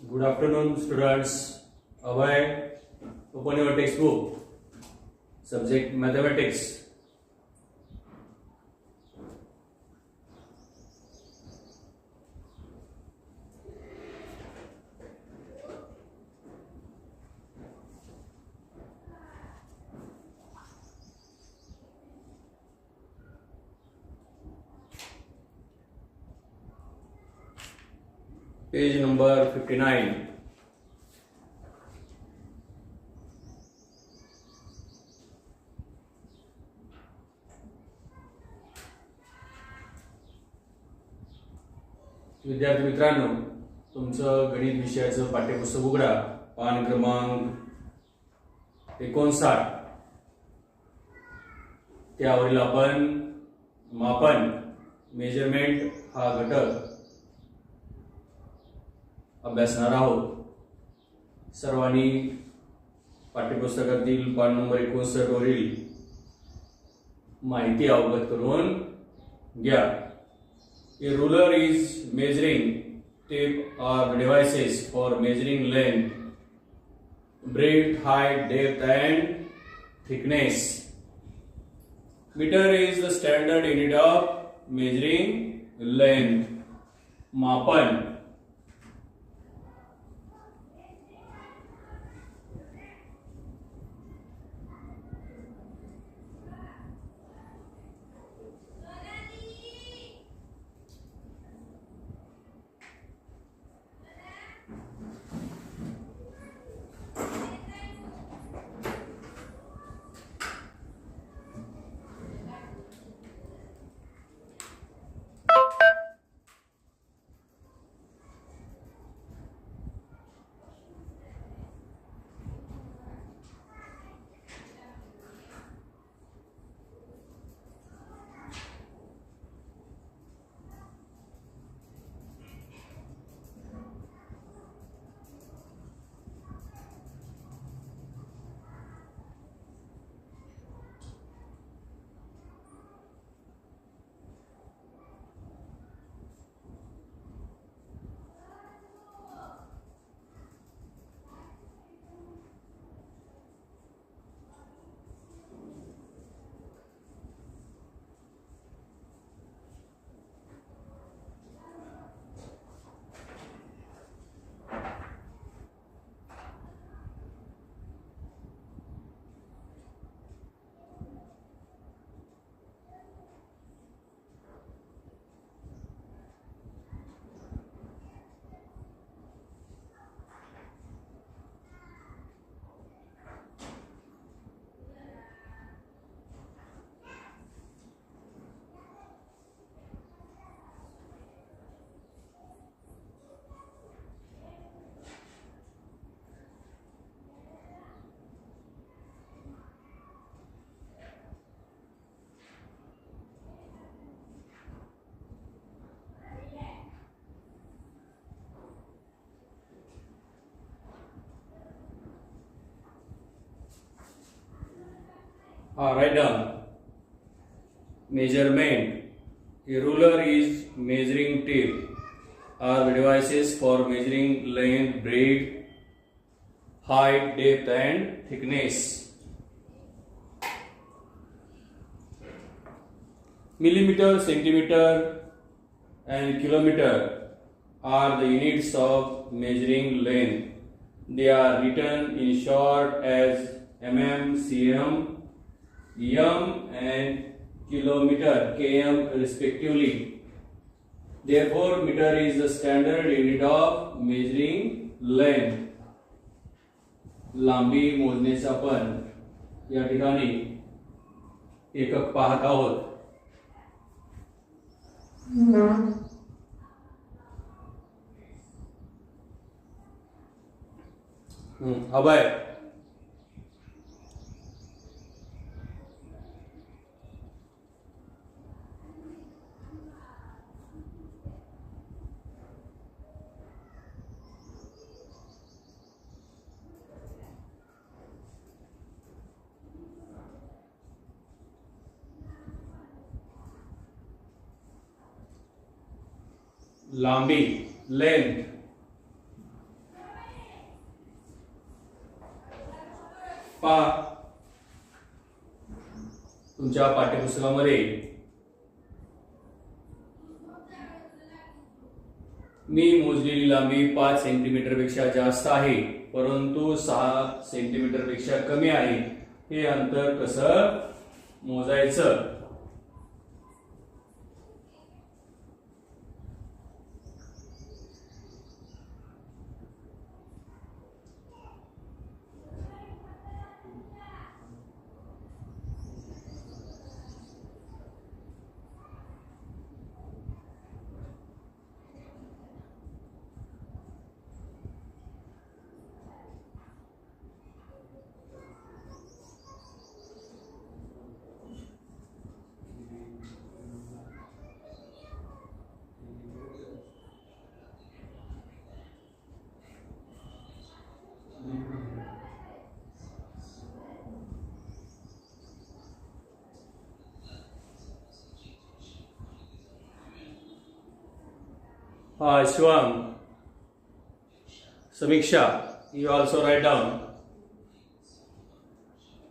Good afternoon, students. Abhay, open your textbook. Subject Mathematics. Page number 59. विद्यार्थी मित्रांनो, तुमचं गणित विषयाचं पाठ्यपुस्तक उघडा. पान क्रमांक 59. त्यावरील आपण मापन मेजरमेंट हा घटक अभ्यासणार आहोत. सर्वांनी पाठ्यपुस्तकातील पान नंबर 59 वरील माहिती अवगत करून घ्या. A ruler is measuring tape or devices for measuring length, breadth, height, depth and thickness. Meter is the standard unit of measuring length. मापन write down. Measurement. A ruler is measuring tape or devices for measuring length, breadth, height, depth and thickness. Millimeter, centimeter and kilometer are the units of measuring length. They are written in short as mm, cm, m and kilometer, km respectively. Therefore, meter is the standard unit of measuring length. लांबी मोजण्याचे आपण या ठिकाणी एकक पाहत आहोत. अभय, लांबी length पहा तुमच्या पाठ्यपुस्तकामध्ये मी मोजलेली लांबी 5 सेंटीमीटर पेक्षा जास्त आहे परंतु 6 सेंटीमीटर पेक्षा कमी आहे, हे अंतर कसं मोजायचं? Shivam, Samiksha, you also write down.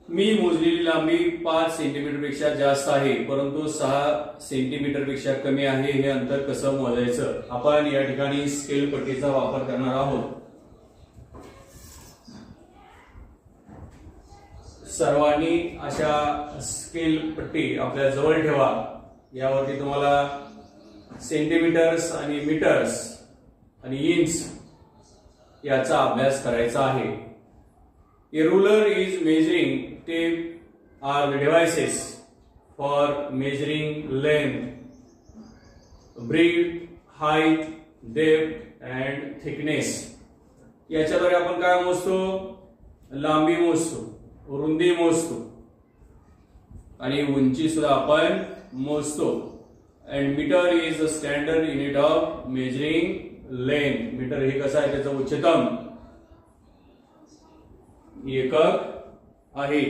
मी मोजलेली लांबी 5 सेंटीमीटर पेक्षा जास्त आहे परंतु 6 सेंटीमीटर पेक्षा कमी आहे, हे अंतर कसं मोजायचं? आपण या ठिकाणी स्केल पट्टीचा वापर करणार आहोत. सर्वांनी अशा स्केल पट्टी आपल्या जवळ ठेवा. यावरती तुम्हाला सेंटीमीटर्स आणि मीटर्स आणि इंच याचा अभ्यास करायचा आहे. A ruler is measuring tape are the devices for measuring length, breadth, height, depth and thickness. याच्याद्वारे आपण काय मोजतो? लांबी मोजतो, रुंदी मोजतो आणि उंची सुद्धा आपण मोजतो. And meter is the standard unit of measuring length. Metre हे कसं आहे? त्याचं उच्चतम एकक आहे.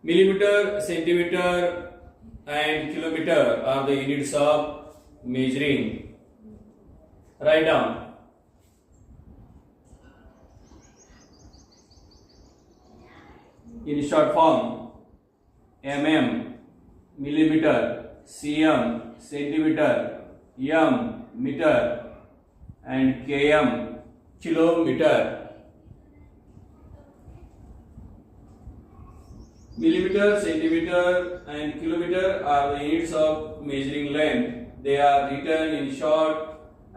Millimetre, centimetre and kilometer are the units of measuring. Write down. In short form, mm millimeter, cm centimeter, m meter and km kilometer. Millimeter, centimeter and kilometer are the units of measuring length. They are written in short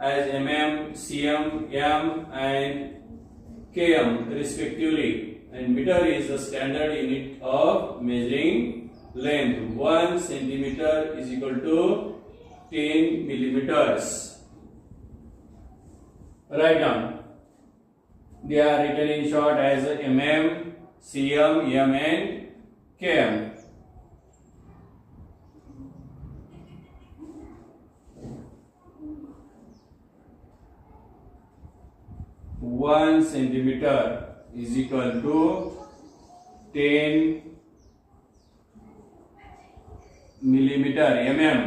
as mm, cm, m and km respectively. And meter is the standard unit of measuring length. 1 centimeter is equal to 10 millimeters. Write down. They are written in short as mm, cm, m and km. One centimeter is equal to 10 millimeter mm.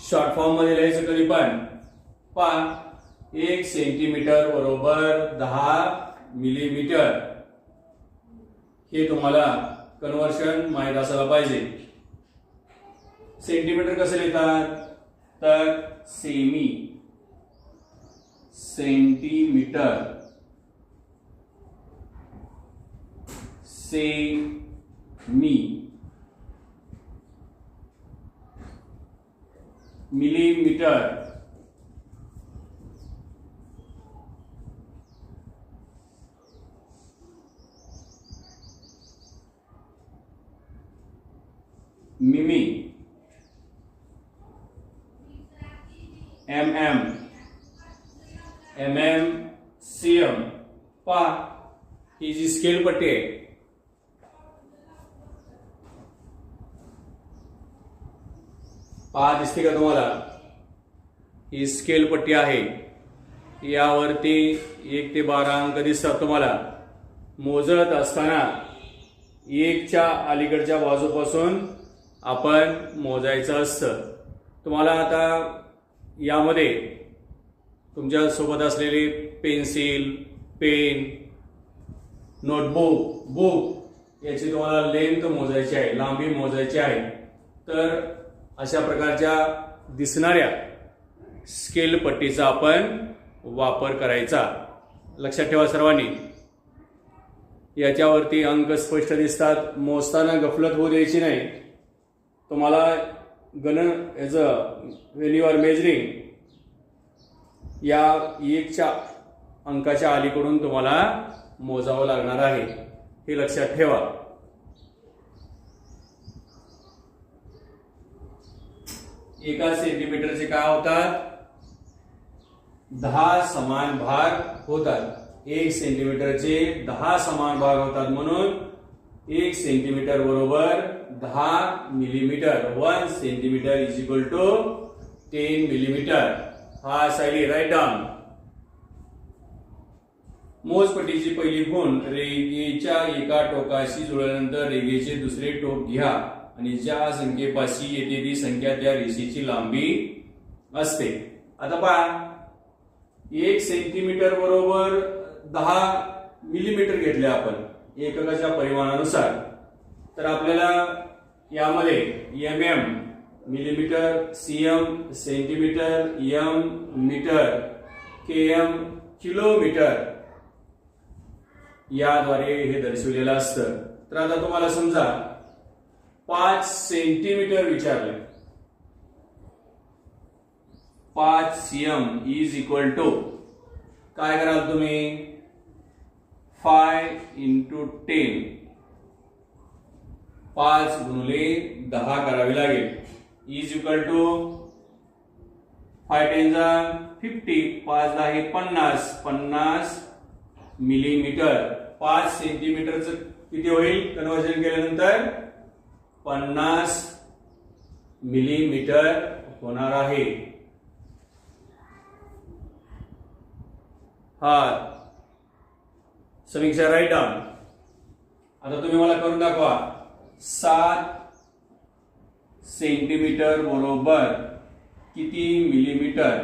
Short form मध्ये लिहायचं कधी पण पहा 1 centimetre बरोबर 10 millimetre. हे तुम्हाला conversion माहित असायला पाहिजे. सेंटीमीटर कसं लिहितात? तर सेमी, सेंटीमीटर, सेमी, मिलीमीटर, मिमी, mm, cm. पहा ही जी स्केल पट्टी आहे पहा दिसते का तुम्हाला? ही स्केल पट्टी आहे. यावरती 1 ते 12 अंक दिसतात तुम्हाला. मोजत असताना 1 च्या अलीकडच्या बाजूपासून आपण मोजायचं असतं. तुम्हाला आता यामध्ये तुमच्या सोबत असलेले पेन्सिल, पेन नोटबुक, बुक याची तुम्हाला लेंथ मोजायची आहे, लांबी मोजायची आहे. तर अशा प्रकारच्या दिसणाऱ्या स्केल पट्टीचा आपण वापर करायचा. लक्षात ठेवा सर्वांनी. याच्यावरती अंक स्पष्ट दिसतात. मोजताना गफलत होऊ द्यायची नाही. तुम्हाला व्हेन यू आर मेजरिंग या एकच्या अंकाच्या अलीकडून तुम्हाला मोजावं लागणार आहे, हे लक्षात ठेवा. एका सेंटीमीटरचे काय होतात? 10 समान भाग होतात. 1 सेंटीमीटरचे 10 समान भाग होतात. म्हणून 1 सेंटीमीटर बरोबर 10 millimetre. 1 centimetre is equal to 10 millimetre. हा सायली राईट डाऊन. मोजपट्टीची पहिली खूण रेघेच्या एका टोकाशी जुळल्यानंतर रेघेचे दुसरे टोक घ्या आणि ज्या संख्येपाशी येते ती संख्या त्या रेषेची लांबी असते. आता पहा, 1 सेंटीमीटर बरोबर 10 मिलीमीटर घेतले आपण एककाच्या परिमाणानुसार. तर आपल्याला यामध्ये mm millimetre, cm centimetre, m metre, km kilometre याद्वारे हे दर्शवलेलं असतं. तर आता तुम्हाला समजा 5 सेंटीमीटर विचारले. 5 cm इज इक्वल टू काय कराल तुम्ही? 5 into 10. 5 गुणिले 10 करावी लागेल. Is equal to 5 10 50. 5 10 50. 50 मिलीमीटर. 5 सेंटीमीटरचं किती होईल कन्व्हर्जन केल्यानंतर? 50 मिलीमीटर होणार आहे. हा समीक्षा राईट डाऊन. आता तुम्ही मला करून दाखवा. 7 सेंटीमीटर बरोबर किती millimetre?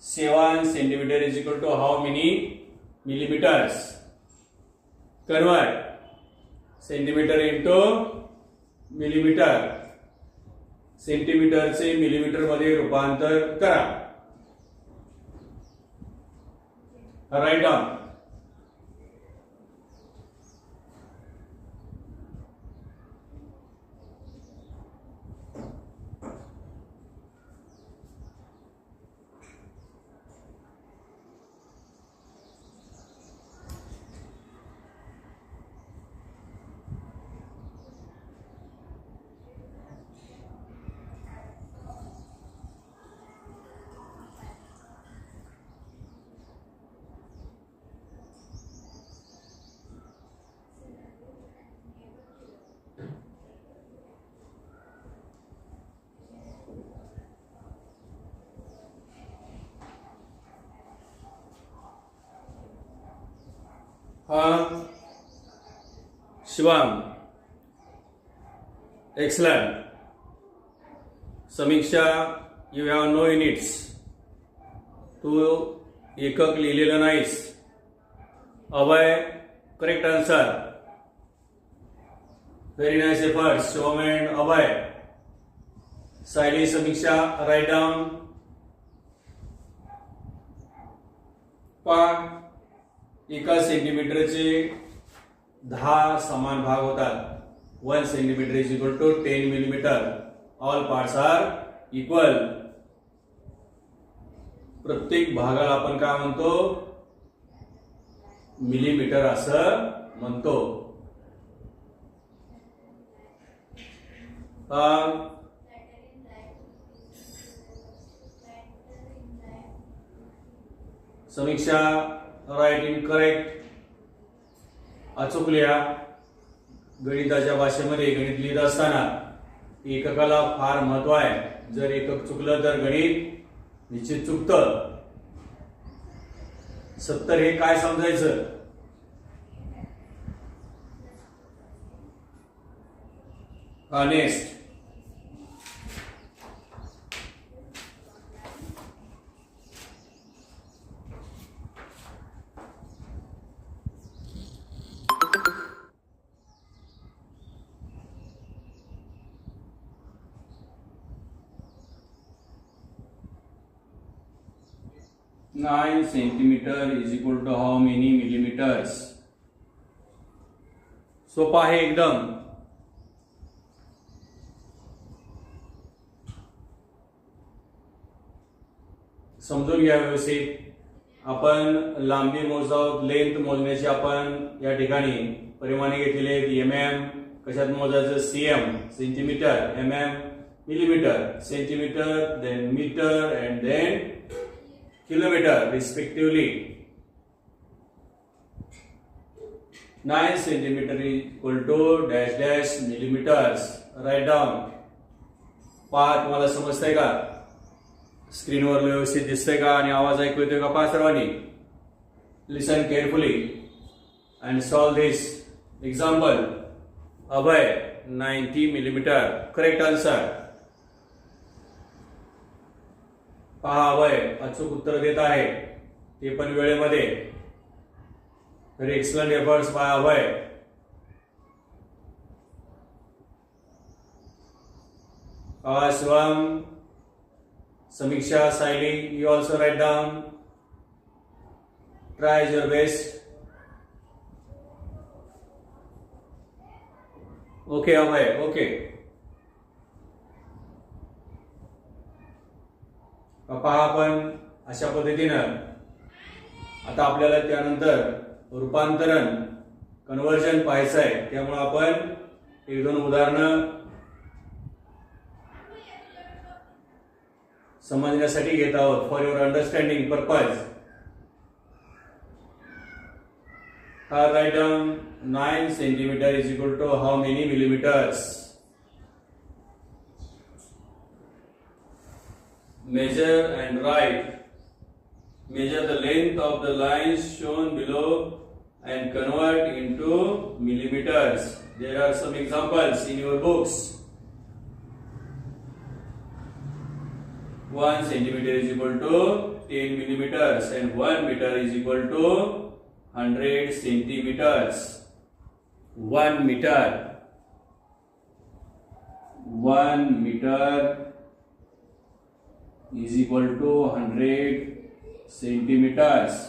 7 centimetre is equal to how many millimetres? Convert centimetre into millimetre. सेंटीमीटरचे मिलीमीटर मध्ये रूपांतर करा. Right down. Shivam, excellent. Samiksha, you have no units. तू एकक लिहिलेलं नाहीस. Abhay, correct answer. Very nice effort Shivam and Abhay. Sayali, Samiksha, right down. एका सेंटीमीटरचे 10 समान भाग होतात. 1 centimetre is equal to 10 millimetre. All parts are equal. प्रत्येक भागाला आपण काय म्हणतो? मिलीमीटर असं म्हणतो. समीक्षा, राईट इन करेक्ट. अचूक लिहा. गणिताच्या भाषेमध्ये गणित लिहित असताना एककाला फार महत्व आहे. जर एकक चुकलं तर गणित निश्चित चुकतं. 70 हे काय समजायचं? Next. 9 centimeter is equal to how many millimeters? सोपा आहे एकदम. समजून घ्या व्यवस्थित. आपण लांबी मोजाव, लेंथ मोजण्याची आपण या ठिकाणी परिमाणे घेतलेले आहेत. एमएम कशात मोजायचं? CM centimetre, MM millimetre, centimetre, then metre and then kilometre respectively. 9 centimeter is equal to dash dash millimeters. Write down. पहा तुम्हाला समजतंय का? स्क्रीनवर व्यवस्थित दिसतंय का आणि आवाज ऐकू येतोय का? पहा सर्वांनी. Listen carefully and solve this example. Abhay 90 millimetre. Correct answer. पहा अभय अचूक उत्तर देत आहे, ते पण वेळेमध्ये. Very excellent efforts by Abhay. Shivam, Samiksha, Saili, you also write down. Try your best. Okay, Abhay, okay. पहा आपण अशा पद्धतीनं आता आपल्याला त्यानंतर रूपांतरण कन्वर्जन पाहायचं आहे. त्यामुळे आपण एक दोन उदाहरणं समजण्यासाठी घेत आहोत. For your understanding purpose. Write down 9 centimeter is equal to how many millimeters? Measure and write. Measure the length of the lines shown below and convert into millimeters. There are some examples in your books. 1 centimeter is equal to 10 millimeters and 1 meter is equal to 100 centimeters. 1 meter. 1 meter is equal to 100 centimeters.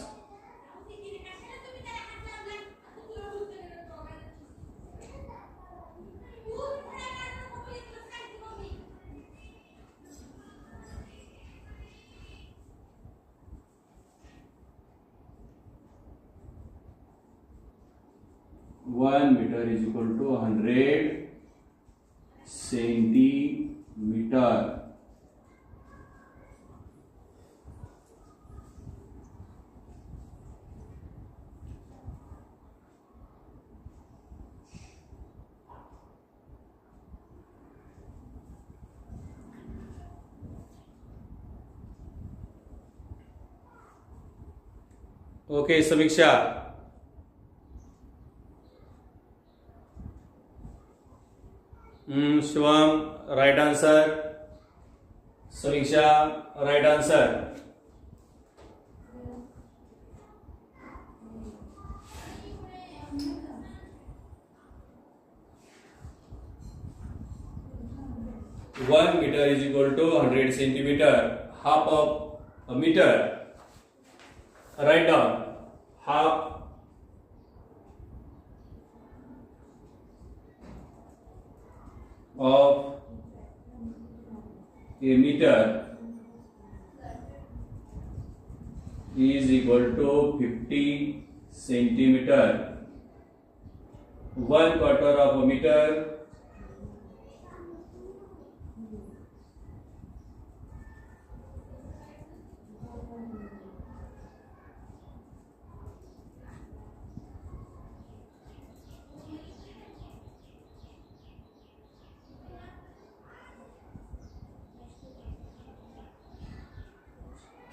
One meter is equal to 100 centimeter. Okay, Samiksha. Shivam, right answer. Samiksha, right answer. One meter is equal to 100 centimeter. Half of a meter. Write down. Half of a meter is equal to 50 centimeter. 1/4 of a meter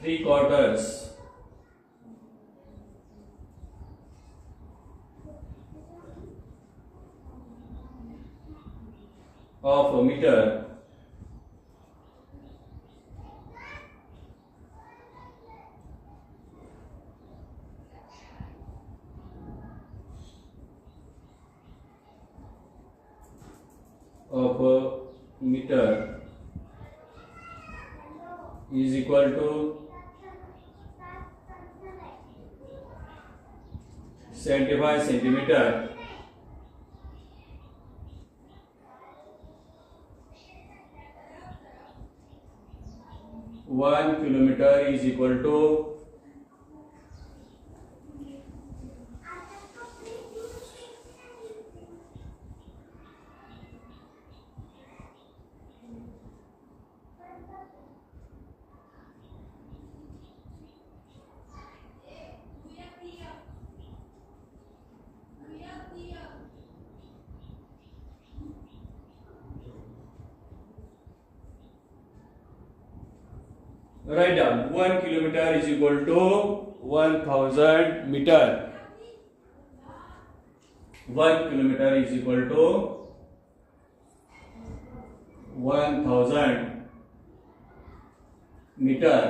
three-quarters of a meter is equal to 75 centimeter. 1 kilometer is equal to write down 1 kilometer is equal to 1000 meter. 1 kilometer is equal to 1000 meter.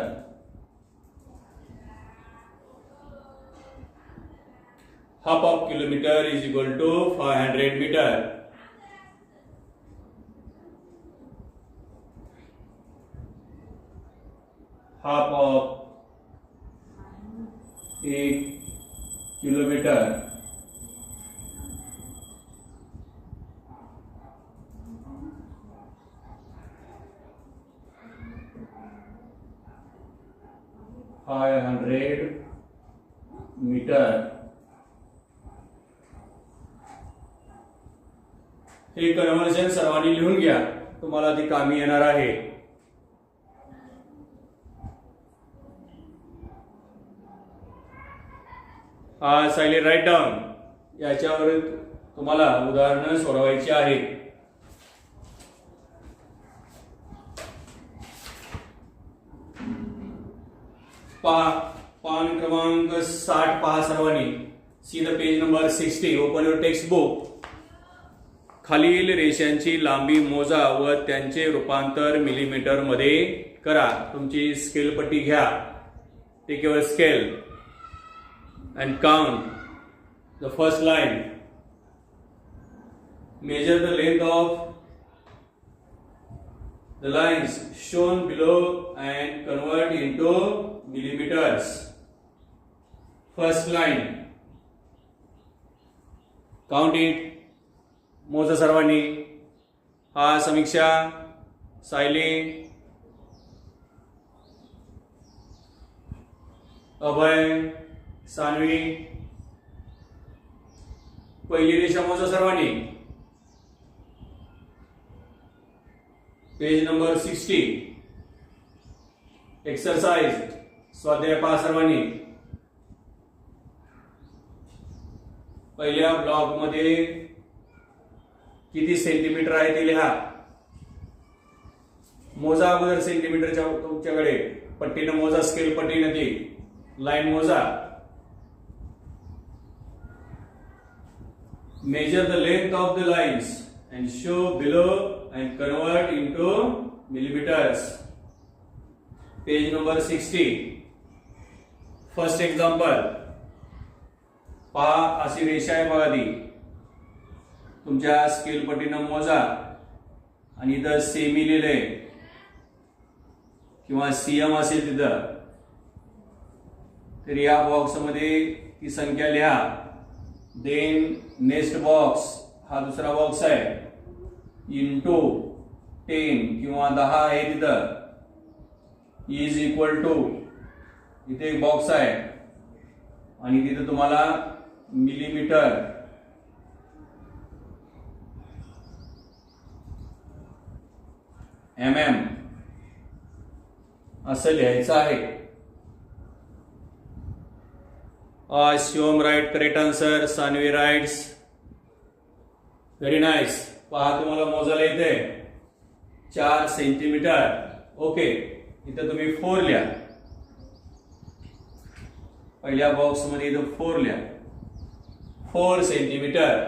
Half of kilometer is equal to 500 meter. Half of 1 kilometer (500 meter). हे conversion सर्वांनी लिहून घ्या, तुम्हाला ती कामी येणार आहे. Sayali write down. याच्यावर तुम्हाला उदाहरणं सोडवायची आहेत. पान क्रमांक 60 पहा सर्वांनी. See the page number 60. Open your text book. खालील रेषांची लांबी मोजा व त्यांचे रूपांतर मिलीमीटर मध्ये करा. तुमची स्केल पट्टी घ्या. Take your scale and count the first line. Measure the length of the lines shown below and convert into millimeters. First line. Count it. मोजा सर्वांनी. हा समीक्षा, सायली, अभय, सानवी. पहिली रेषा मोजा सर्वांनी. Page number 60. एक्सरसाइज स्वाध्याय पहा सर्वांनी. पहिल्या ब्लॉक मध्ये किती सेंटीमीटर आहे ते लिहा. मोजा अगोदर सेंटीमीटरच्या तुमच्याकडे पट्टीनं मोजा, स्केल पट्टीनं ती लाईन मोजा. Measure the length of the lines and show below and convert into millimeters. Page number 60. First example. पहा, अशी रेषा आहे बघा ती. तुमच्या स्केल पट्टीनं मोजा आणि इथं सेमी लिहिलंय किंवा सीएम असेल तिथं, तर या बॉक्स मध्ये ती संख्या लिहा. देन नेक्स्ट बॉक्स, हा दुसरा बॉक्स आहे, इंटू 10 किंवा 10 आहे तिथं, इज इक्वल टू, इथे एक बॉक्स आहे आणि तिथे तुम्हाला मिलीमीटर, mm असं लिहायचं आहे. Shivam right correct answer. Sanvi writes very nice. पहा, तुम्हाला मोजायला येते 4 सेंटीमीटर. ओके, इथं तुम्ही 4 लिहा. पहिल्या बॉक्स मध्ये इथं 4 लिहा. 4 सेंटीमीटर.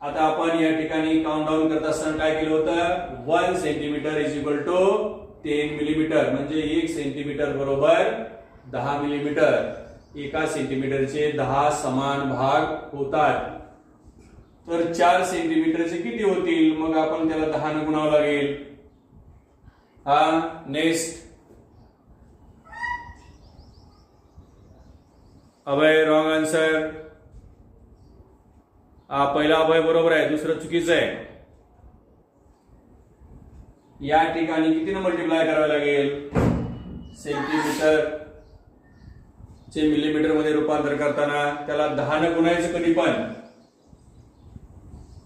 आता आपण या ठिकाणी काउंट डाऊन करत असताना काय केलं होतं? 1 centimetre is equal to 10 millimetre. म्हणजे 1 सेंटीमीटर बरोबर 10 मिलीमीटर. एका सेंटीमीटरचे 10 समान भाग होतात. तर 4 सेंटीमीटरचे किती होतील? मग आपण त्याला 10 ने गुणावं लागेल. हा नेक्स्ट. अभय रॉंग आन्सर. पहिला अभय बरोबर आहे, दुसरं चुकीचं आहे. या ठिकाणी कितीने मल्टिप्लाय करावे लागेल? सेंटीमीटर चे मिलीमीटर मध्ये रूपांतर करताना त्याला 10 ने गुणायचं कधी पण.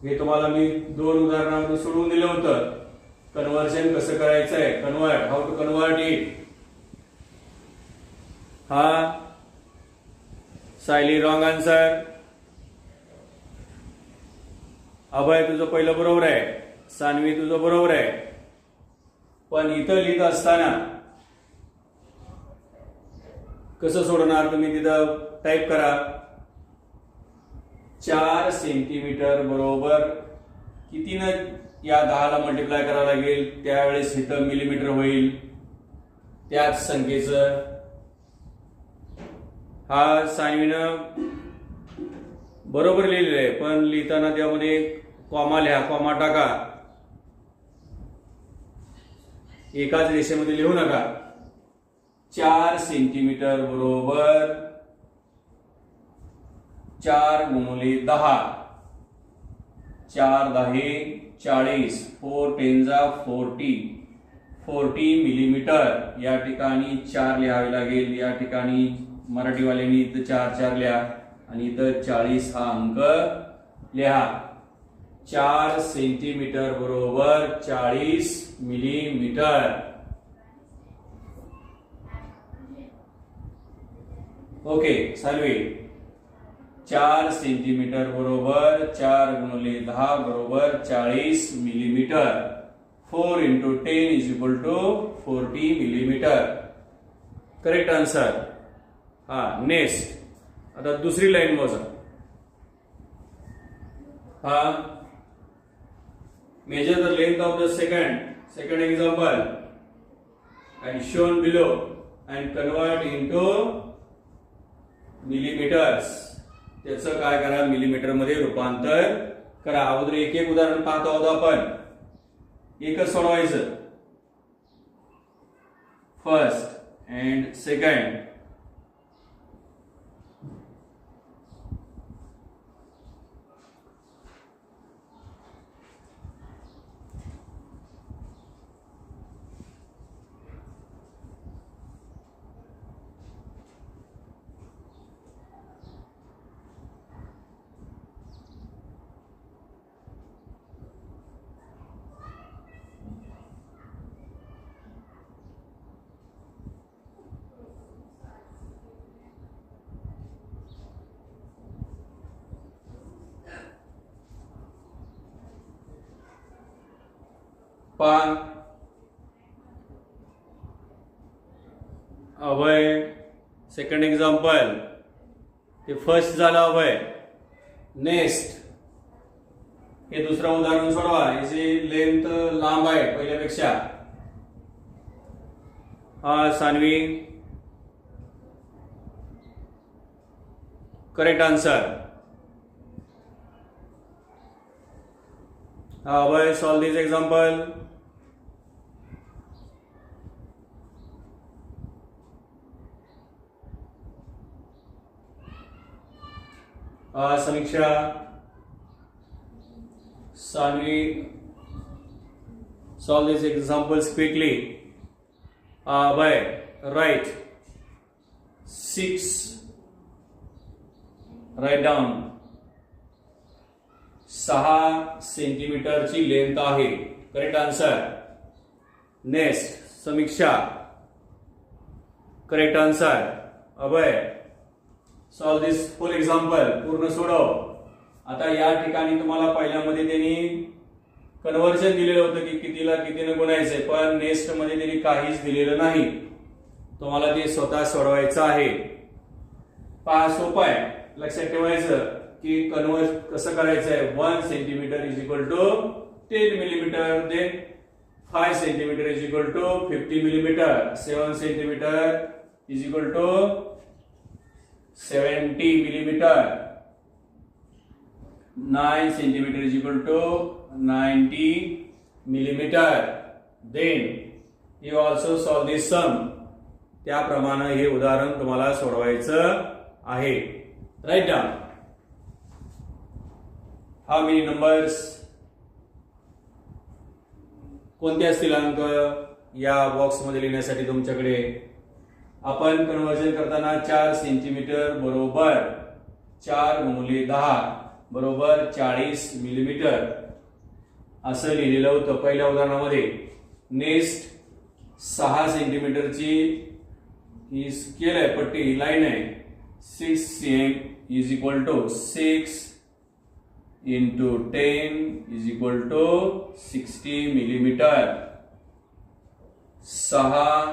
हे तुम्हाला मी 2 उदाहरणांमध्ये सोडवून दिलं होतं. कन्व्हर्जन कसं करायचंय, convert, how to convert it. हा सायली रॉंग आन्सर. अभय तुझं पहिलं बरोबर आहे, सानवी तुझं बरोबर आहे. पण इथं लिहित असताना कसं सोडणार तुम्ही? तिथं टाईप करा 4 सेंटीमीटर बरोबर कितीनं या 10 ला मल्टिप्लाय करावं लागेल, त्यावेळेस इथं मिलीमीटर होईल त्याच संख्येचं. हा सानवीनं बरोबर लिहिलेलं आहे, पण लिहिताना त्यामध्ये कॉमा लिहा, कॉमा टाका. एकाच रेषेमध्ये लिहू नका. 4 सेंटीमीटर बरोबर 4 गुणिले 10, 4 10 40, 4 10 40 मिलीमीटर. या ठिकाणी 4 लिहावे लागेल. या ठिकाणी मराठीवाल्यांनी इथं 4 लिहा आणि इथं 40 हा अंक लिहा. 4 सेंटीमीटर बरोबर 40 मिलीमीटर. ओके सानवी, 4 सेंटीमीटर बरोबर 4 गुणिले 10 बरोबर 40 millimetre. 4 into 10 is equal to 40 millimetre. Correct answer. हा नेक्स्ट. आता दुसरी लाईन मोजा. हा measure the length of the second example and shown below and convert into millimeters. त्याचं काय करा, मिलीमीटर मध्ये रूपांतर करा. अगोदर एक एक उदाहरण पाहत आहोत आपण. एकच सोडवायचं. First and second. पहा अभय सेकंड एक्झाम्पल, ते फर्स्ट झालं अभय. नेक्स्ट हे दुसरं उदाहरण सोडवा. याची लेंथ लांब आहे पहिल्यापेक्षा. हा सानवी करेक्ट आन्सर. हा Abhay solve this example. Samiksha, Sanvi, solve these examples quickly. By write 6. Write down 6 सेंटीमीटरची length आहे. Correct answer. नेक्स्ट समीक्षा, करेक्ट आन्सर. अभय सॉल्व दिस फुल एक्झाम्पल, पूर्ण सोडव. आता या ठिकाणी तुम्हाला पहिल्यामध्ये त्यांनी कन्व्हर्जन दिलेलं होतं की कितीला कितीने गुणायचंय, पण नेक्स्ट मध्ये त्यांनी काहीच दिलेलं नाही. तुम्हाला ते स्वतः सोडवायचं आहे. पहा सोपं आहे, लक्षात ठेवायचं की कन्व्हर्ट कसं करायचंय. 1 centimetre is equal to 10 millimetre, then 5 centimetre is equal to 50 millimetre, 7 centimetre is equal to 70 millimeter, 9 centimeter is equal to 90 millimeter. Then you also solve this sum. त्याप्रमाणे हे उदाहरण तुम्हाला सोडवायचं आहे. Write down. How many numbers, कोणते असतील अंक या बॉक्समध्ये लिहिण्यासाठी तुमच्याकडे. आपण कन्वर्जन करताना 4 सेंटीमीटर बरोबर 4 गुणिले 10 बरोबर 40 मिलीमीटर असं लिहिलेलं होतं पहिल्या उदाहरणामध्ये. नेक्स्ट 6 सेंटीमीटरची ही स्केल आहे, पट्टी ही लाईन आहे. 6 cm is equal to 6 into 10 is equal to 60 millimetre. 6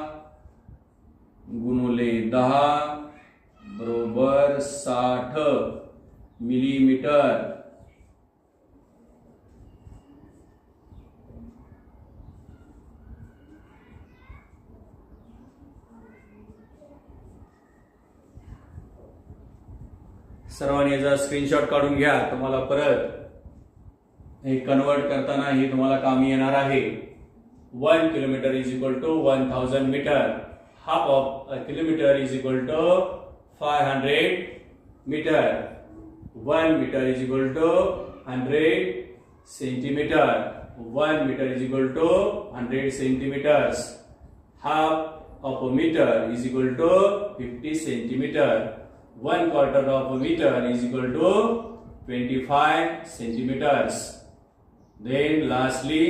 गुणिले 10 बरोबर 60 मिलीमीटर. सर्वांनी याचा स्क्रीनशॉट काढून घ्या. तुम्हाला परत हे कन्वर्ट करताना हे तुम्हाला कामी येणार आहे. 1 kilometre is equal to 1000 metre. Half of a kilometre is equal to 500 metre. 1 metre is equal to 100 centimetre. 1 metre is equal to 100 centimetres. Half of a metre is equal to 50 centimetre. 1 quarter of a meter is equal to 25 centimeters. Then lastly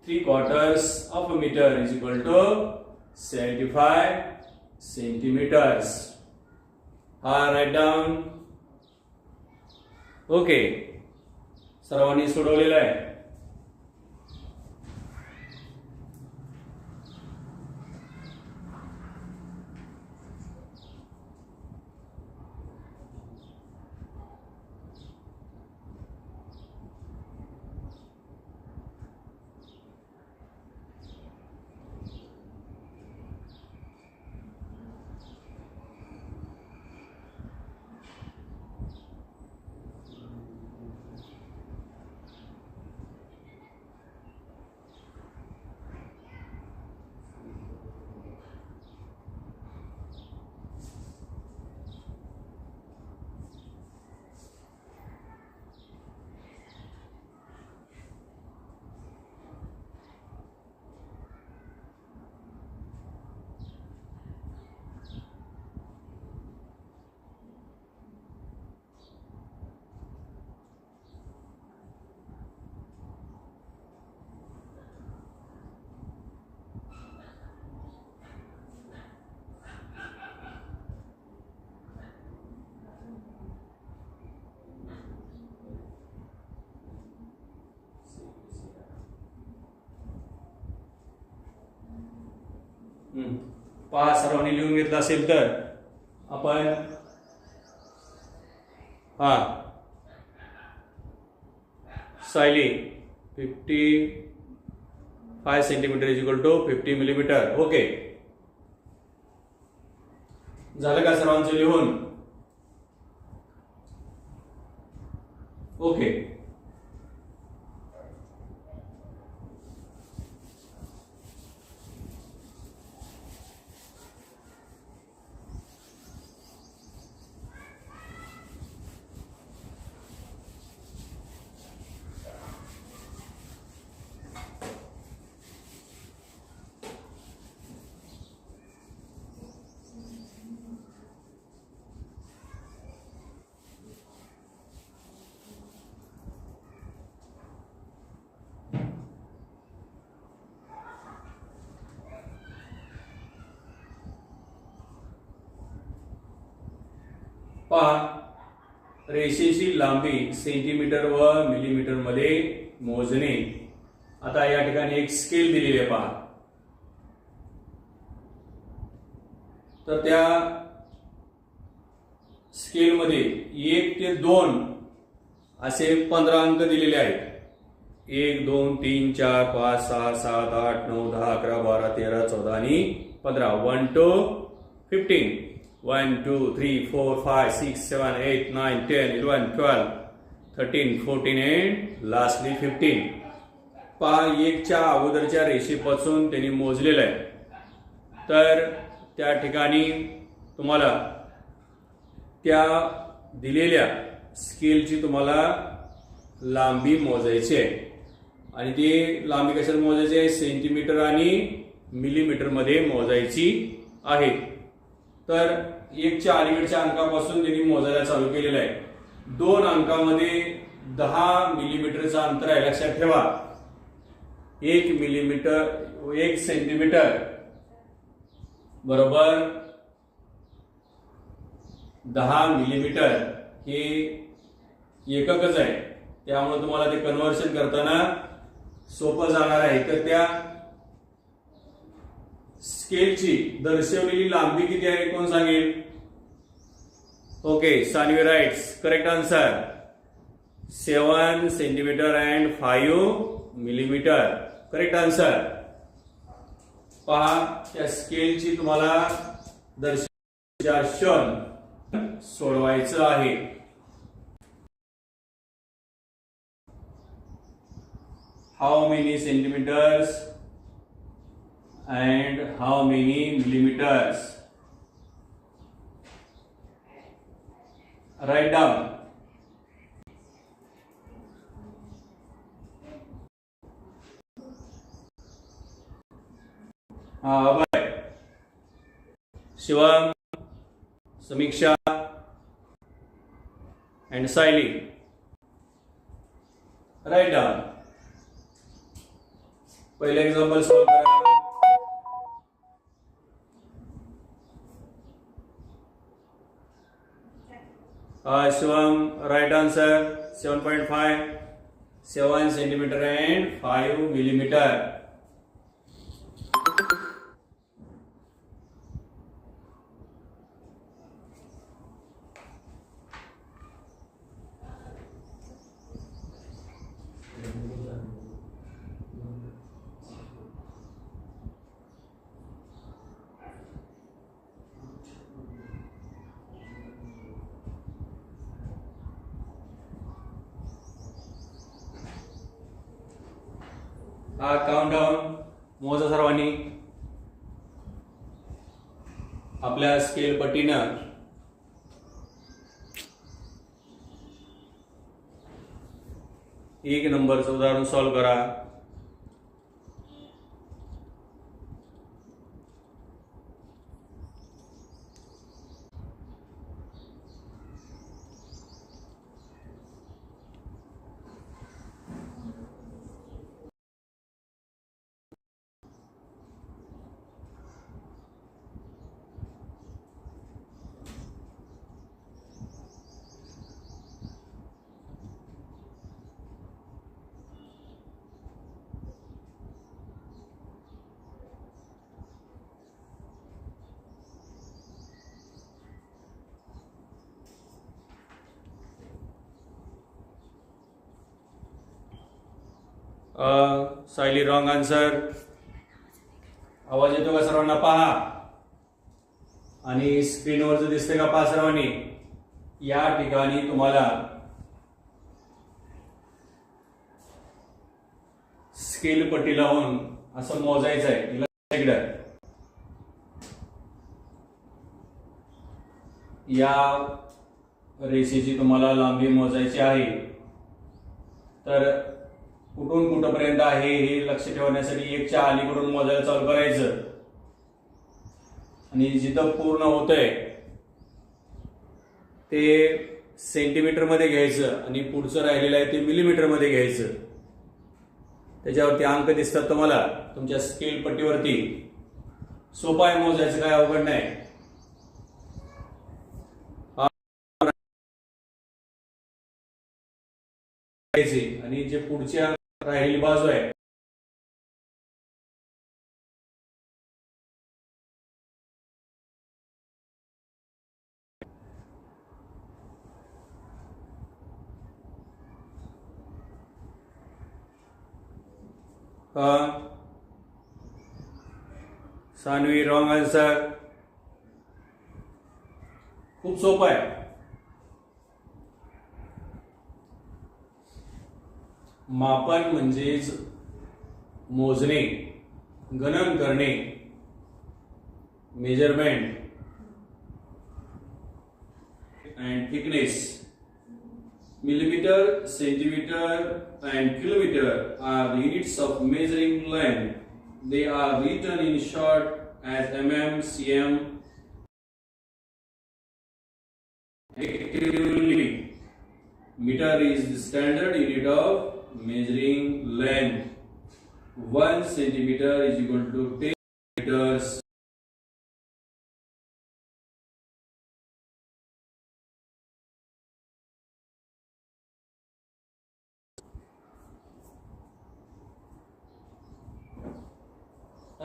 3 quarters of a meter is equal to 75 centimeters. Write down. Okay. सर्वांनी सोडवलेलं आहे. पहा, सर्वांनी लिहून घेतलं असेल तर आपण Sayali 55 centimetre is equal to 50 millimetre. Okay, झालं का सर्वांचं लिहून? ओके. पहा, रेषेची लांबी सेंटीमीटर व मिलीमीटर मध्ये मोजणे. आता या ठिकाणी एक स्केल दिलेली आहे पहा. तर त्या स्केल मध्ये 1 ते 2 असे 15 अंक दिलेले आहेत. 1 2 3 4 5 6 7 8 9 10 11 12 13 14 आणि 15. 1 to 15. 1 2 3 4 5 6 7 8 9 10 11 12 13 14 and lastly 15. पहा, 1 च्या अगोदरच्या रेषेपासून त्यांनी मोजलेलं आहे. तर त्या ठिकाणी तुम्हाला त्या दिलेल्या स्केलची तुम्हाला लांबी मोजायची आहे आणि ती लांबी कशात मोजायची आहे, सेंटीमीटर आणि मिलीमीटर मध्ये मोजायची आहे. तर 1च्या अलीकडच्या अंकापासून त्यांनी मोजायला चालू केलेलं आहे. 2 अंकामध्ये 10 मिलीमीटरचं अंतर आहे, लक्षात ठेवा. 1 सेंटीमीटर बरोबर 10 मिलीमीटर हे एककच आहे, त्यामुळे तुम्हाला ते कन्व्हर्शन करताना सोपं जाणार आहे. तर त्या स्केलची दर्शवलेली लांबी किती आहे कोण सांगेल? Okay, Sanvi writes correct answer 7 centimetre and 5 millimetre. Correct answer. पहा त्या स्केलची तुम्हाला दर्शन सोडवायचं आहे. How many centimetres and how many millimeters? Write down. Abhay, Shivam, Samiksha and Saili. Write down. पहले एग्जांपल सॉल्व करा. Shivam, right answer 7.5, 7 centimeter and 5 millimeter. हा काउंटडाऊन मोजा सर्वांनी. आपल्या स्केल पट्टीनं 1 नंबरचं उदाहरण सॉल्व करा. Sayali wrong answer. आवाज येतो का सर्वांना? पहा आणि स्क्रीनवर जो दिसते का पहा सर्वांनी. या ठिकाणी तुम्हाला स्केल पट्टी लावून असं मोजायचं आहे. या रेषेची तुम्हाला लांबी मोजायची आहे. तर कुठून कुठपर्यंत आहे हे लक्ष ठेवण्यासाठी 1च्या अलीकडून मोजायला चालू करायचं आणि जिथं पूर्ण होतंय ते सेंटीमीटर मध्ये घ्यायचं आणि पुढचं राहिलेलं आहे ते मिलीमीटर मध्ये घ्यायचं. त्याच्यावरती अंक दिसतात तुम्हाला तुमच्या स्केल पट्टीवरती. सोपं आहे मोजायचं, काय अवघड नाही. आणि जे पुढच्या राहिलेली बाजू आहे सानवी रॉंग आन्सर. खूप सोपं आहे. मापन म्हणजेच मोजणे, गणन करणे, measurement and thickness Millimeter, centimeter, and kilometer are the units of measuring length. They are written in short as mm, cm. Effectively, meter is the standard unit of measuring length. 1 centimeter is equal to 10 meters.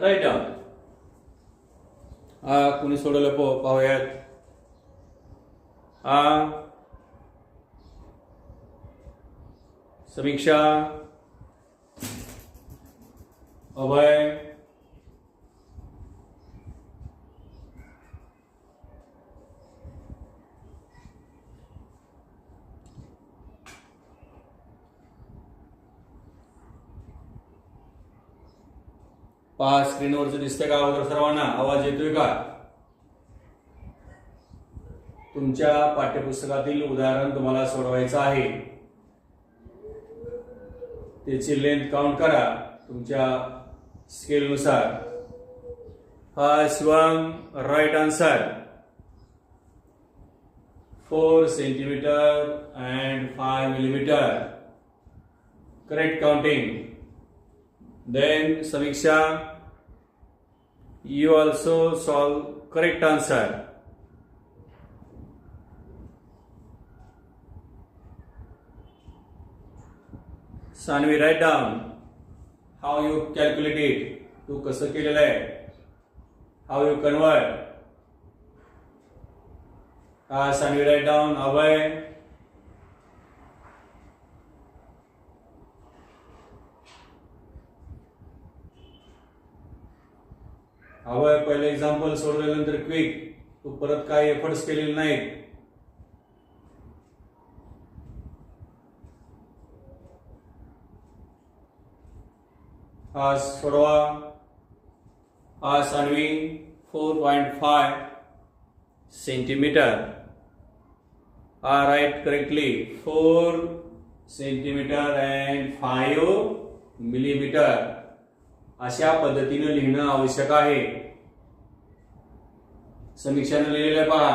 Write down. कुणी सोडवलं पाहूयात. समीक्षा, अभय, पहा स्क्रीनवरच दिसतंय का अगोदर सर्वांना? आवाज येतोय का? तुमच्या पाठ्यपुस्तकातील उदाहरण तुम्हाला सोडवायचं आहे. त्याची लेंथ काउंट करा तुमच्या स्केल नुसार. Shivam, right answer 4 centimetre and 5 millimeter. Correct counting. Then Samiksha, you also solve correct answer. Sanvi, write down how you calculate it. तू कसं केलेलं आहे? How you convert? Sanvi, write down. Abhay, पहिले example सोडवल्यानंतर quick, तू परत काही efforts केलेले नाहीत. सोडवा. Sanvi, 4.5 centimetre. Right correctly. 4 centimetre and 5 millimetre अशा पद्धतीने लिहिणं आवश्यक आहे. समीक्षाने लिहिलेलं पहा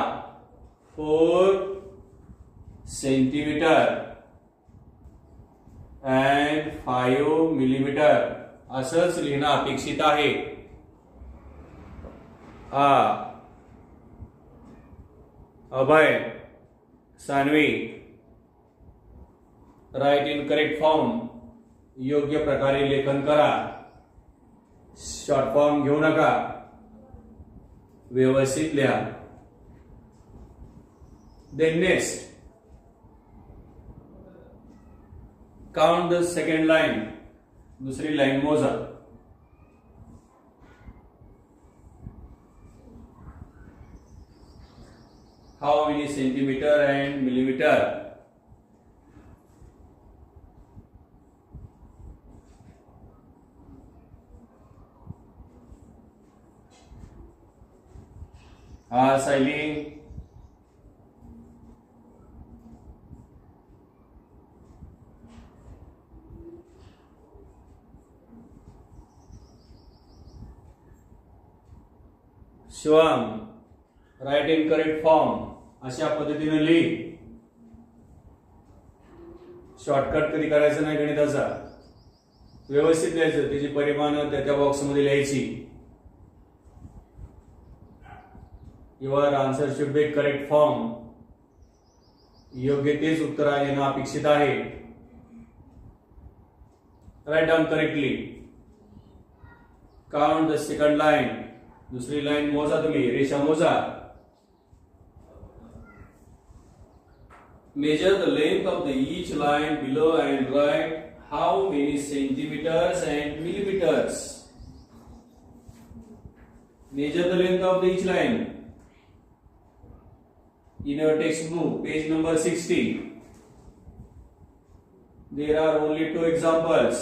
4 सेंटीमीटर and 5 मिलीमीटर असंच लिहिणं अपेक्षित आहे. Abhay, Sanvi, write in correct form. योग्य प्रकारे लेखन करा. शॉर्ट फॉर्म घेऊ नका, व्यवस्थित लिहा. Then next, count the second line. दुसरी लाइन मोजा. How many centimetre and millimeter? Sayali, Shivam, write in correct form. अशा पद्धतीने लिही. शॉर्टकट कधी करायचं नाही गणिताचा. व्यवस्थित लिहायचं. त्याची परिमाण त्या बॉक्समध्ये लिहायची. Your answer should be correct form. योग्य तेच उत्तर येणं अपेक्षित आहे. Write down correctly. Count the second line. दुसरी लाइन मोजा. तुम्ही रेषा मोजा. Measure the length of the each line below and write how many centimeters and millimeters. Measure the length of the each line. In your textbook, page number 60, there are only 2 examples.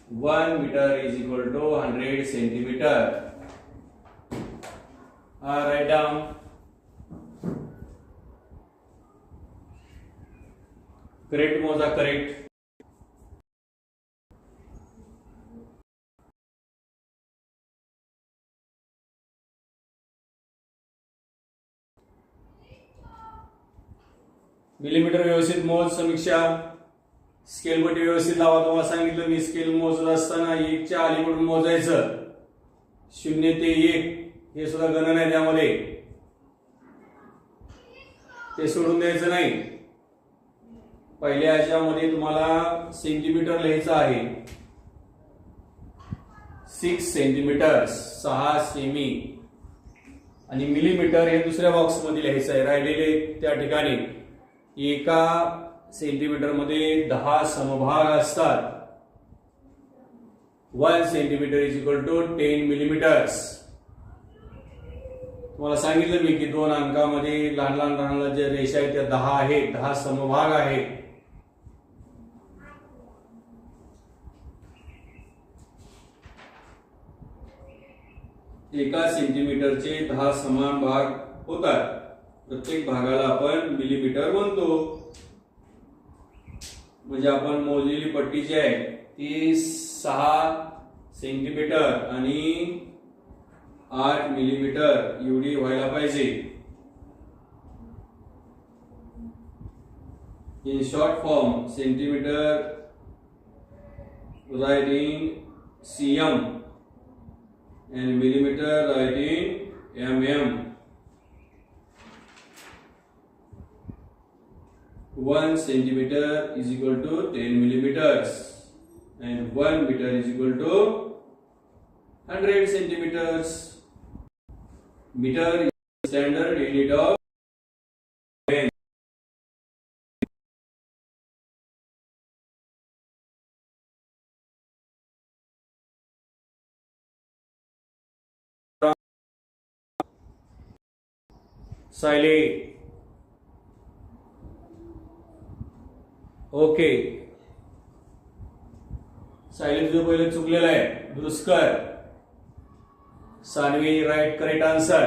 1 meter is equal to 100 centimeter. Write down. Correct मोजा, correct. Millimetre व्यवस्थित मोज समीक्षा. Scale पट्टी व्यवस्थित लावा. तुम्हाला सांगितलं मी scale मोजत असताना 1 च्या अलीकडून मोजायचं. 0 ते 1 हे सुद्धा गणन आहे त्यामध्ये, ते सोडून द्यायचं नाही. पहिल्या ह्याच्यामध्ये तुम्हाला सेंटीमीटर लिहायचं आहे. 6 सेंटीमीटर 6 सेमी, आणि मिलीमीटर हे दुसऱ्या बॉक्स मध्ये लिहायचं आहे. राहिलेले त्या ठिकाणी एका सेंटीमीटर मध्ये 10 समभाग असतात. 1 centimetre is equal to 10 millimetres. तुम्हाला सांगितलं मी की 2 अंकामध्ये लहान लहान ज्या रेषा आहेत त्या 10 आहेत, 10 समभाग आहेत. एका सेंटीमीटरचे 10 समान भाग होतात. प्रत्येक भागाला आपण मिलीमीटर म्हणतो. म्हणजे आपण मोजलेली पट्टी जी आहे ती 6 सेंटीमीटर आणि 8 मिलीमीटर एवढी व्हायला पाहिजे. In short form centimetre right in cm and millimeter right in mm. 1 centimeter is equal to 10 millimeters and 1 meter is equal to 100 centimeters. Meter is the standard unit of length. सायले okay. सायले तुझं पहिलं चुकलेलं आहे, दुरुस्त कर. Sanvi right correct answer.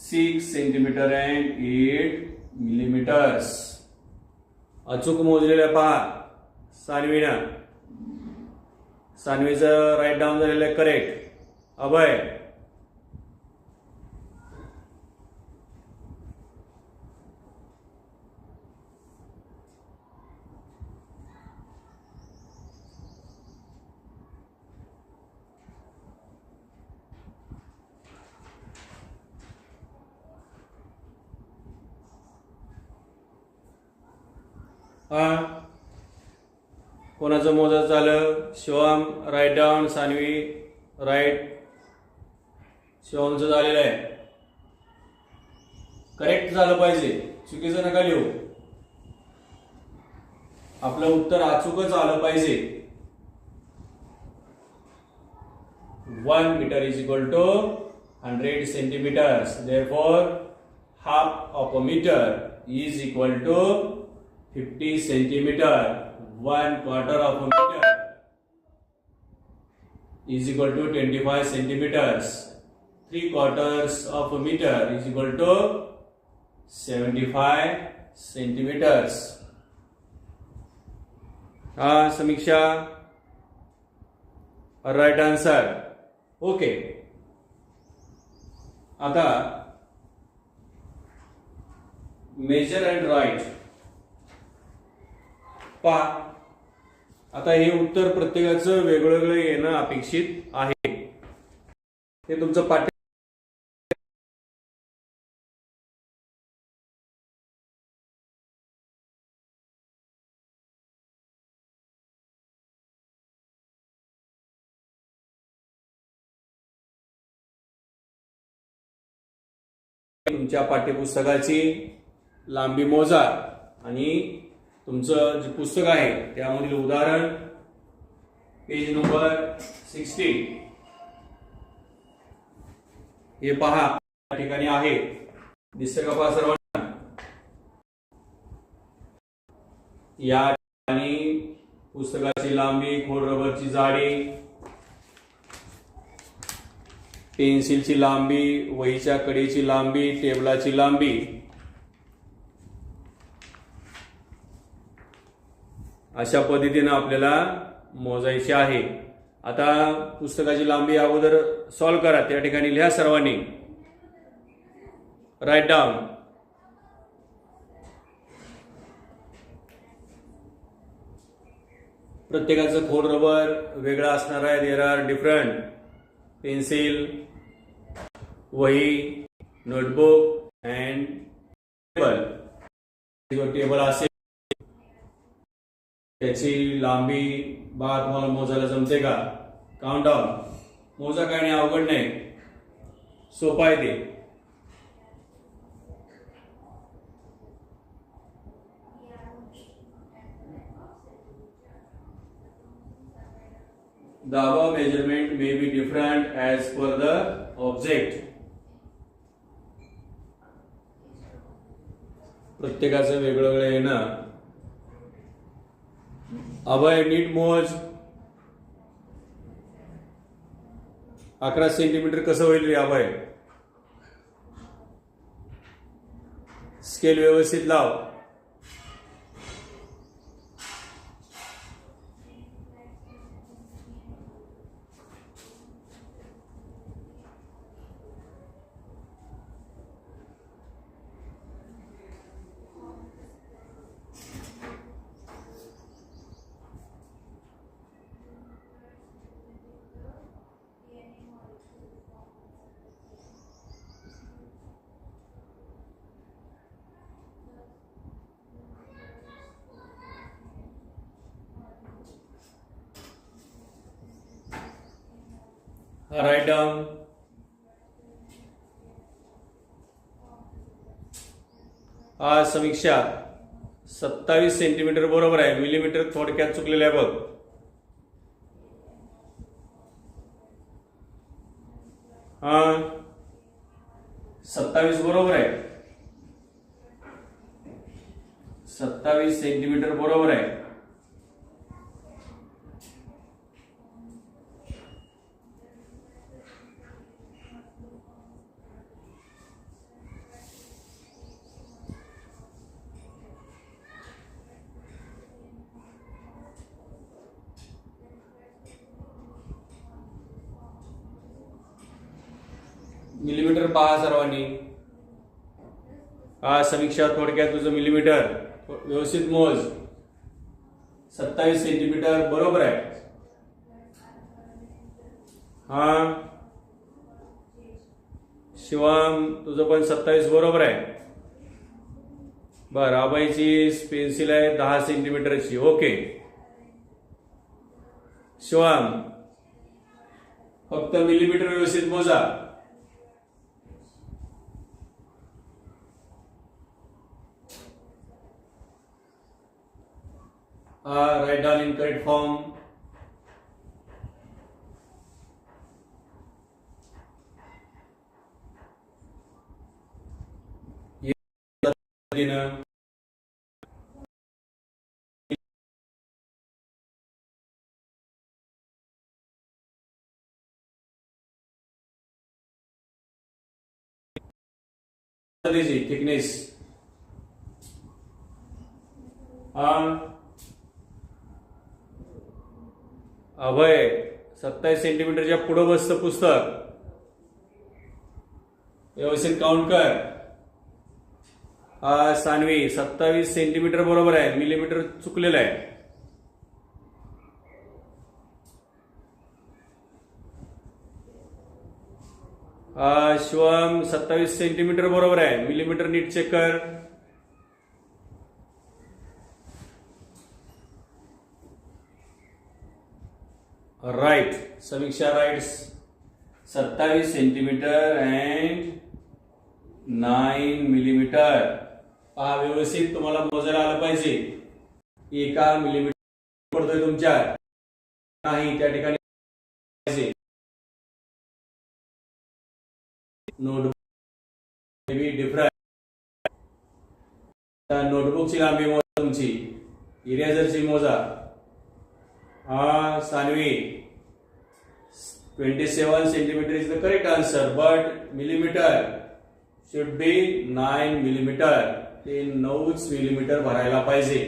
6 centimetre and 8 millimetres अचूक मोजलेलं पहा सानवीनं. सानवीचं राईट डाऊन झालेलं आहे करेक्ट. अभय कोणाचं मोजायचं झालं? Shivam right down. Sanvi right. शिवमचं झालेलं आहे करेक्ट झालं पाहिजे, चुकीचं नका लिहू. आपलं उत्तर अचूकच आलं पाहिजे. 1 metre is equal to 100 centimetres. Therefore half of a metre is equal to 50 centimeter. 1 quarter of a meter is equal to 25 centimeters. 3 quarters of a meter is equal to 75 centimeters. Samiksha right answer. Okay. आता major and write पहा. आता हे उत्तर प्रत्येकाचं वेगवेगळं येणं अपेक्षित आहे. हे तुमचं पाठ्य तुमच्या पाठ्यपुस्तकाची लांबी मोजा आणि तुमचं जे पुस्तक आहे त्यामधील उदाहरण पेज नंबर 60 हे पहा. या ठिकाणी आहे, दिसतं का पहा सर्वांना? या ठिकाणी पुस्तकाची लांबी, खोड रबरची जाडी, पेन्सिलची लांबी, वहीच्या कडेची लांबी, टेबलाची लांबी, अशा पद्धतीने आपल्याला मोजायची आहे. आता पुस्तकाची लांबी अगोदर सॉल्व करा. त्या ठिकाणी लिहा सर्वांनी. Write down. प्रत्येकाचं खोड रबर वेगळा असणार आहे. There are different. पेन्सिल, वही, नोटबुक अँड टेबल. जो टेबल असेल त्याची लांबी बघा, तुम्हाला मोजायला जमते का? Count down. मोजा, काय नाही, अवघड नाही, सोपं आहे ते. The above measurement may be different as per the object. प्रत्येकाचं वेगवेगळं आहे ना. अभय, नीट मोज. 11 सेंटीमीटर कसं होईल रे अभय? स्केल व्यवस्थित लाव. Right down. समीक्षा 27 सेंटीमीटर बरोबर आहे. मिलीमीटर थोडक्यात चुकलेलं आहे बघ. हा, 27 बरोबर आहे. 27 सेंटीमीटर बरोबर आहे. मिलीमीटर पहा सर्वांनी. समीक्षा थोडक्यात तुझं मिलीमीटर व्यवस्थित मोज. 27 सेंटीमीटर बरोबर आहे. शिवम, तुझं पण 27 बरोबर आहे. बरं, अभयची पेन्सिल आहे 10 सेंटीमीटरची. ओके शिवम, फक्त मिलीमीटर व्यवस्थित मोजा. Write down in correct form. Thickness. अभय, 27 सेंटीमीटरच्या पुढे बसतं पुस्तक. व्यवस्थित काउंट कर. सानवी, 27 सेंटीमीटर बरोबर आहे. मिलीमीटर चुकलेलं आहे. शिवम, 27 सेंटीमीटर बरोबर आहे. मिलीमीटर नीट चेक कर. Right. Samiksha writes 27 centimetre and 9 millimetre. पहा, व्यवस्थित तुम्हाला मोजायला आलं पाहिजे. एका मिलीमीटर पडतोय तुमच्या नाही त्या ठिकाणी पाहिजे. Notebook different. नोटबुकची लांबी मोजा तुमची. इरेझरची मोजा. हा Saanvi, 27 centimeter is the correct answer, but millimeter should be 9 millimeter. ते 9 मिलीमीटर भरायला पाहिजे.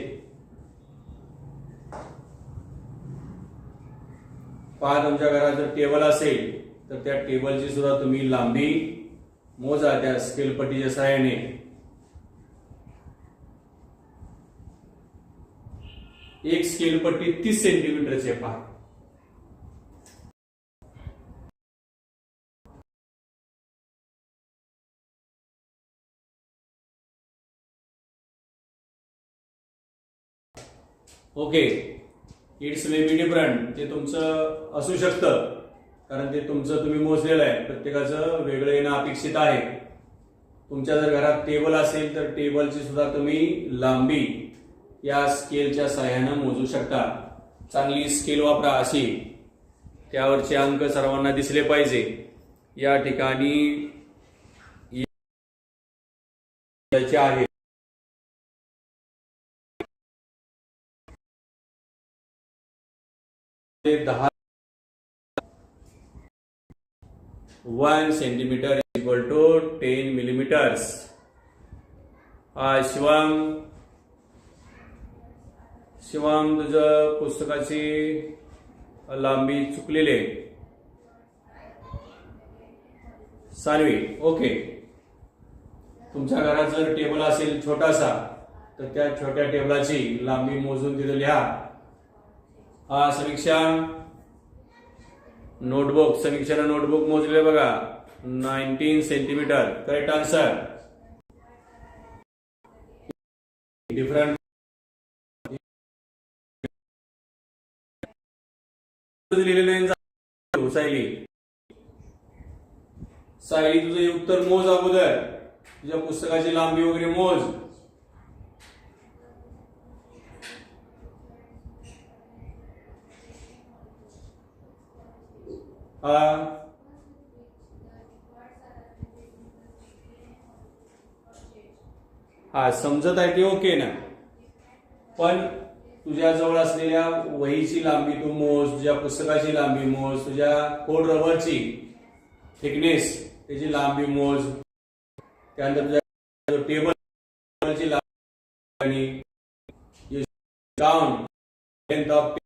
पहा, तुमच्या घरात जर टेबल असेल तर त्या टेबलची सुद्धा तुम्ही लांबी मोजा त्या स्केल पट्टीच्या सहाय्याने. एक स्केल पट्टी 30 सेंटीमीटरची आहे. पहा, okay. It's may be different. ते तुमचं असू शकतं, कारण ते तुमचं तुम्ही मोजलेलं आहे. प्रत्येकाचं वेगळं येणं अपेक्षित आहे. तुमच्या जर घरात टेबल असेल तर टेबलची सुद्धा तुम्ही लांबी या स्केलच्या सहाय्याने मोजू शकता. चांगली स्केल वापरा अशी, त्यावरचे अंक सर्वांना दिसले पाहिजे. या ठिकाणी आहे 10. 1 centimetre is equal to 10 millimeters. Shivam तुझं पुस्तकाची लांबी चुकलेली आहे. सानवी, ओके. तुमच्या घरात जर टेबल असेल छोटासा तर त्या छोट्या टेबलाची लांबी मोजून तिथे लिहा. समीक्षा, नोटबुक, समीक्षाला नोटबुक मोजले बघा, 19 सेंटीमीटर. Correct answer. डिफरंट लिहिलेले. सायली तुझं उत्तर मोज अगोदर, तुझ्या पुस्तकाची लांबी वगैरे मोज. समजत आहे ते ओके ना, पण तुझ्या जवळ असलेल्या वहीची लांबी तू मोज, तुझ्या पुस्तकाची लांबी मोज, तुझ्या कोड रबरची थिकनेस त्याची लांबी मोज, त्यानंतर तुझ्या टेबलची लांबी count length of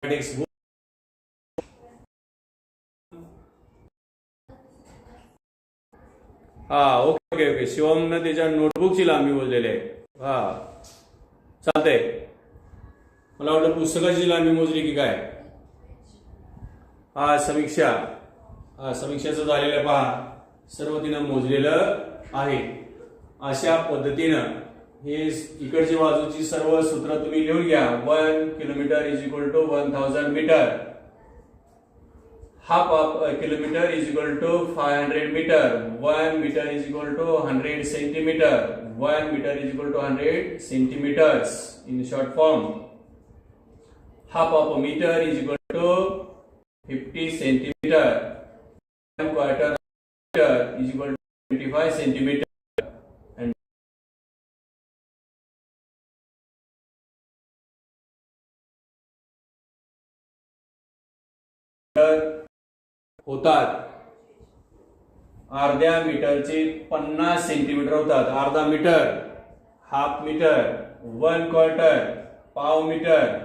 text. Okay okay. शिवमने त्याच्या नोटबुकची लांबी मोजलेली आहे. चालतंय. मला वाटलं पुस्तकाची लांबी मोजली की काय. समीक्षा, समीक्षाचं झालेलं आहे. पहा, सर्व तिनं मोजलेलं आहे. अशा पद्धतीनं हे इकडच्या बाजूची सर्व सूत्र तुम्ही लिहून घ्या. 1 kilometre is equal to 1000 metre. Half of kilometre is equal to 500 metre. 1 metre is equal to 100 centimetre. 1 metre is equal to 100 centimetres in short form. Half of a metre is equal to 50 centimetre. 1 quarter metre is equal to 25 centimetre. होतात. अर्ध्या मीटरचे 50 centimetre होतात. अर्धा metre, half metre, 1 quarter, पाव metre.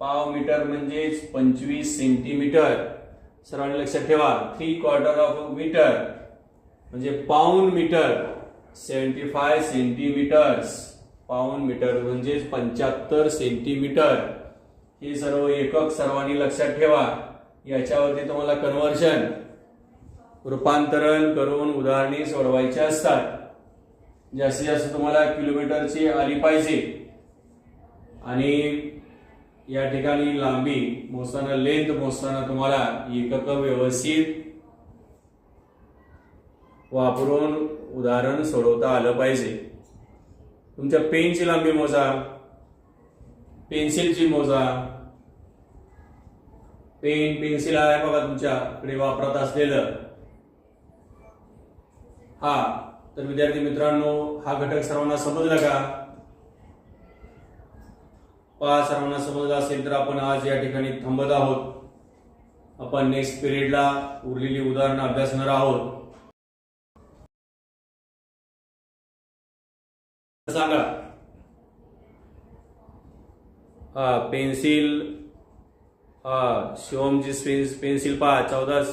पाव metre म्हणजे 25 centimetre. सर्वांनी लक्षात ठेवा. 3 क्वार्टर ऑफ मीटर म्हणजे पाऊंड मीटर, 75 सेंटीमीटर्स. पाऊंड मीटर म्हणजे 75 सेंटीमीटर. हे सर्व एकक सर्वांनी लक्षात ठेवा. याच्यावरती तुम्हाला कन्व्हर्शन, रूपांतरण करून उदाहरणे सोडवायची असतात. जास्तीत जास्त तुम्हाला किलोमीटरची आली पाहिजे. आणि या ठिकाणी लांबी मोजताना, लेंथ मोजताना तुम्हाला एकक व्यवस्थित वापरून उदाहरण सोडवता आलं पाहिजे. तुमच्या पेनची लांबी मोजा, पेन्सिलची मोजा. पेन, पेन्सिल आहे बघा तुमच्याकडे वापरत असलेलं. तर विद्यार्थी मित्रांनो, हा घटक सर्वांना समजला का? पहा सर्वांना समजलं असेल तर आपण आज या ठिकाणी थांबत आहोत. आपण नेक्स्ट पिरियडला उरलेली उदाहरणं अभ्यासणार आहोत. सांगा. पेन्सिल शिवमची पेन्सिल पहा 14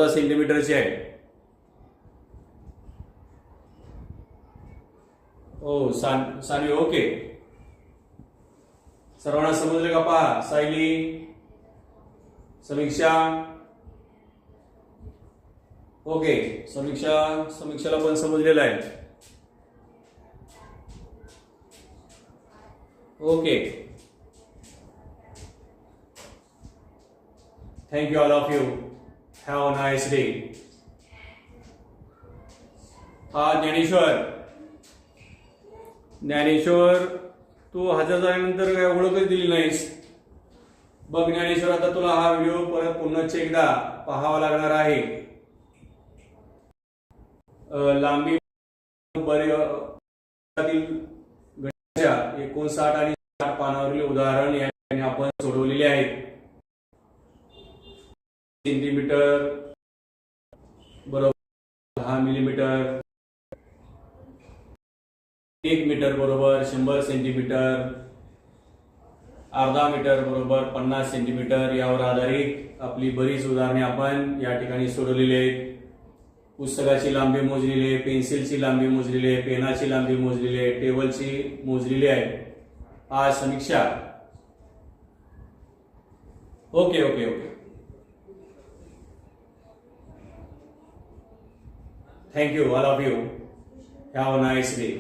सेंटीमीटरची आहे. ओ सानवी ओके. सर्वांना समजले का? पहा सायली, समीक्षा ओके. समीक्षाला पण समजलेलं आहे. Okay. Thank you all of you. Have a nice day. Dnyaneshwar तू हजर झाल्यानंतर काय ओळखच दिली नाहीस. बघ ज्ञानेश्वर, आता तुला हा व्हिडिओ परत पुन्हा एकदा पाहावा लागणार आहे. लांबी 59 आणि 60 पानावरील उदाहरण या ठिकाणी आपण सोडवलेले आहेत. सेंटीमीटर बरोबर 10 मिलीमीटर, 1 मीटर बरोबर 100 सेंटीमीटर, अर्धा मीटर बरोबर 50 सेंटीमीटर यावर आधारित आपली बरीच उदाहरणे आपण या ठिकाणी सोडवलेली आहेत. पुस्तकाची लांबी मोजलेली आहे, पेन्सिलची लांबी मोजलेली आहे, पेनाची लांबी मोजलेली आहे, टेबलची मोजलेली आहे. Samiksha okay okay okay. Thank you all of you. Have a nice day.